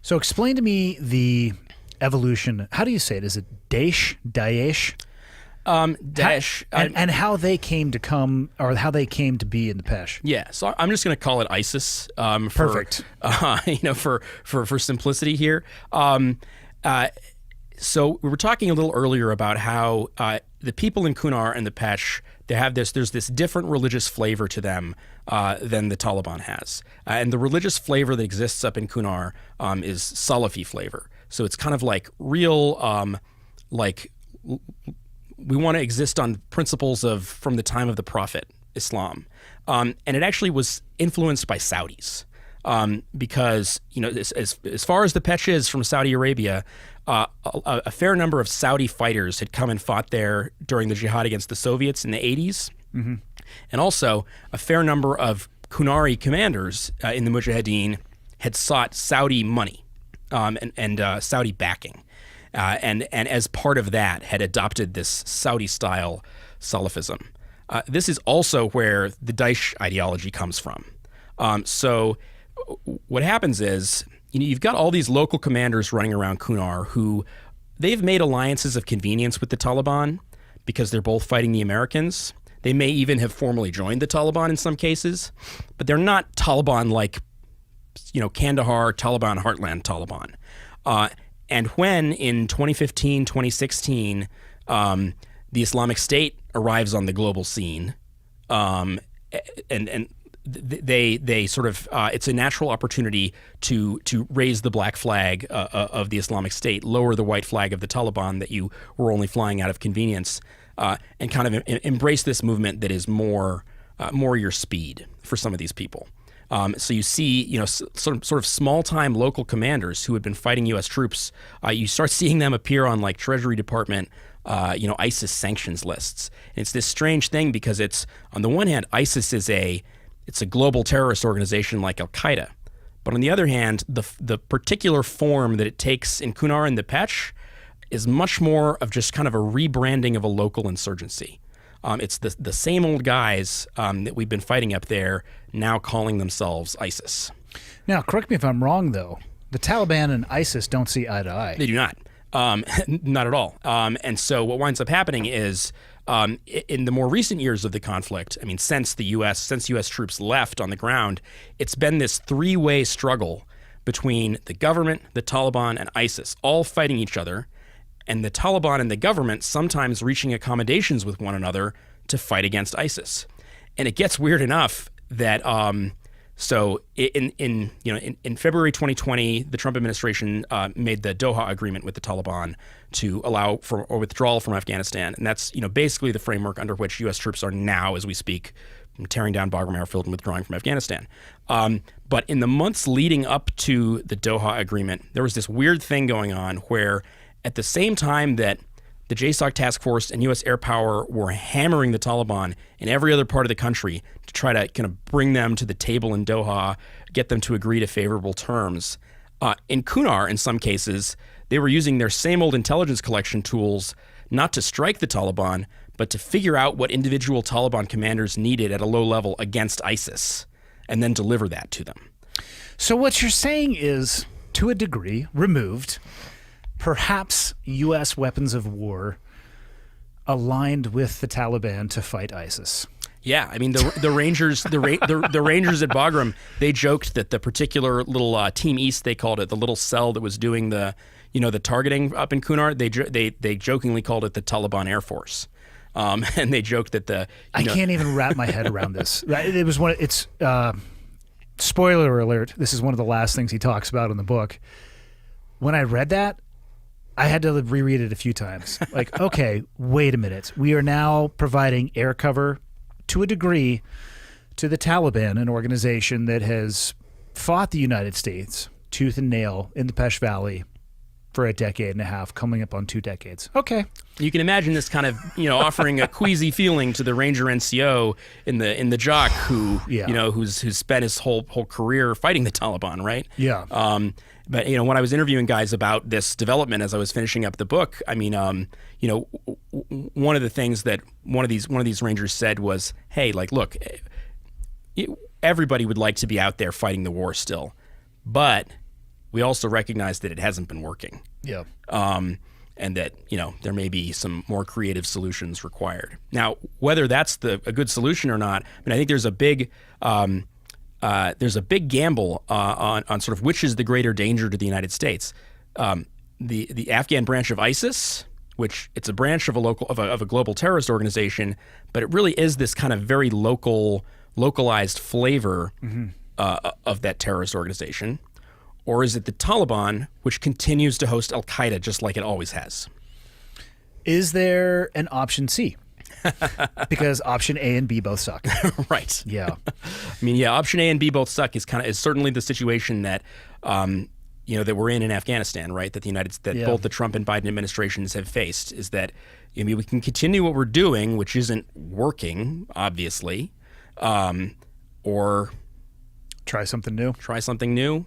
So explain to me the evolution. How do you say it? Is it Daesh? Daesh. And how they came to come, or how they came to be in the Pesh. Yeah, so I'm just going to call it ISIS. Perfect. For simplicity here. So we were talking a little earlier about how the people in Kunar and the Pesh, there's this different religious flavor to them than the Taliban has. And the religious flavor that exists up in Kunar is Salafi flavor. So it's kind of like real, we want to exist on principles from the time of the Prophet, Islam. And it actually was influenced by Saudis. Because, as far as the Pesh is from Saudi Arabia, a fair number of Saudi fighters had come and fought there during the jihad against the Soviets in the 80s. Mm-hmm. And also, a fair number of Kunari commanders in the Mujahideen had sought Saudi money and Saudi backing. And as part of that, had adopted this Saudi-style Salafism. This is also where the Daesh ideology comes from. So what happens is, you've got all these local commanders running around Kunar who they've made alliances of convenience with the Taliban because they're both fighting the Americans. They may even have formally joined the Taliban in some cases, but they're not Taliban like, Kandahar, Taliban, Heartland Taliban. And when in 2015, 2016, the Islamic State arrives on the global scene, and they sort of it's a natural opportunity to raise the black flag of the Islamic State, lower the white flag of the Taliban that you were only flying out of convenience, and kind of embrace this movement that is more your speed for some of these people. So you see, sort of small-time local commanders who had been fighting U.S. troops. You start seeing them appear on like Treasury Department, ISIS sanctions lists. And it's this strange thing because it's, on the one hand, ISIS is it's a global terrorist organization like Al-Qaeda. But on the other hand, the particular form that it takes in Kunar and the Pesh is much more of just kind of a rebranding of a local insurgency. It's the same old guys that we've been fighting up there now calling themselves ISIS. Now, correct me if I'm wrong, though. The Taliban and ISIS don't see eye to eye. They do not. Not at all. And so what winds up happening is in the more recent years of the conflict, since U.S. troops left on the ground, it's been this three-way struggle between the government, the Taliban, and ISIS, all fighting each other, and the Taliban and the government sometimes reaching accommodations with one another to fight against ISIS. And it gets weird enough that so in February 2020, the Trump administration made the Doha Agreement with the Taliban to allow for a withdrawal from Afghanistan, and that's basically the framework under which U.S. troops are now, as we speak, tearing down Bagram Airfield and withdrawing from Afghanistan. But in the months leading up to the Doha Agreement, there was this weird thing going on where, at the same time that the JSOC task force and U.S. air power were hammering the Taliban in every other part of the country to try to kind of bring them to the table in Doha, get them to agree to favorable terms. In Kunar, in some cases, they were using their same old intelligence collection tools not to strike the Taliban, but to figure out what individual Taliban commanders needed at a low level against ISIS, and then deliver that to them. So what you're saying is, to a degree, removed, perhaps U.S. weapons of war aligned with the Taliban to fight ISIS. Yeah, the Rangers, the Rangers at Bagram, they joked that the particular little Team East, they called it, the little cell that was doing the targeting up in Kunar, they jokingly called it the Taliban Air Force, and they joked that I can't even wrap my head around this. It was spoiler alert. This is one of the last things he talks about in the book. When I read that, I had to reread it a few times. Like, okay, wait a minute. We are now providing air cover to a degree to the Taliban, an organization that has fought the United States tooth and nail in the Pesh Valley for a decade and a half, coming up on 2 decades. Okay. You can imagine this kind of, offering a queasy feeling to the Ranger NCO in the jock who, who's spent his whole career fighting the Taliban, right? Yeah. But when I was interviewing guys about this development as I was finishing up the book, one of the things that one of these Rangers said was, "Hey, look, everybody would like to be out there fighting the war still, but we also recognize that it hasn't been working. Yeah. And that, there may be some more creative solutions required. Now, whether that's a good solution or not, I think there's a big gamble on sort of which is the greater danger to the United States. The Afghan branch of ISIS, which it's a branch of a global terrorist organization, but it really is this kind of very localized flavor of that terrorist organization. Or is it the Taliban, which continues to host Al-Qaeda just like it always has? Is there an option C? Because option A and B both suck. Right. Yeah. Option A and B both suck is certainly the situation that that we're in Afghanistan, right? That both the Trump and Biden administrations have faced is that we can continue what we're doing, which isn't working, obviously, or try something new.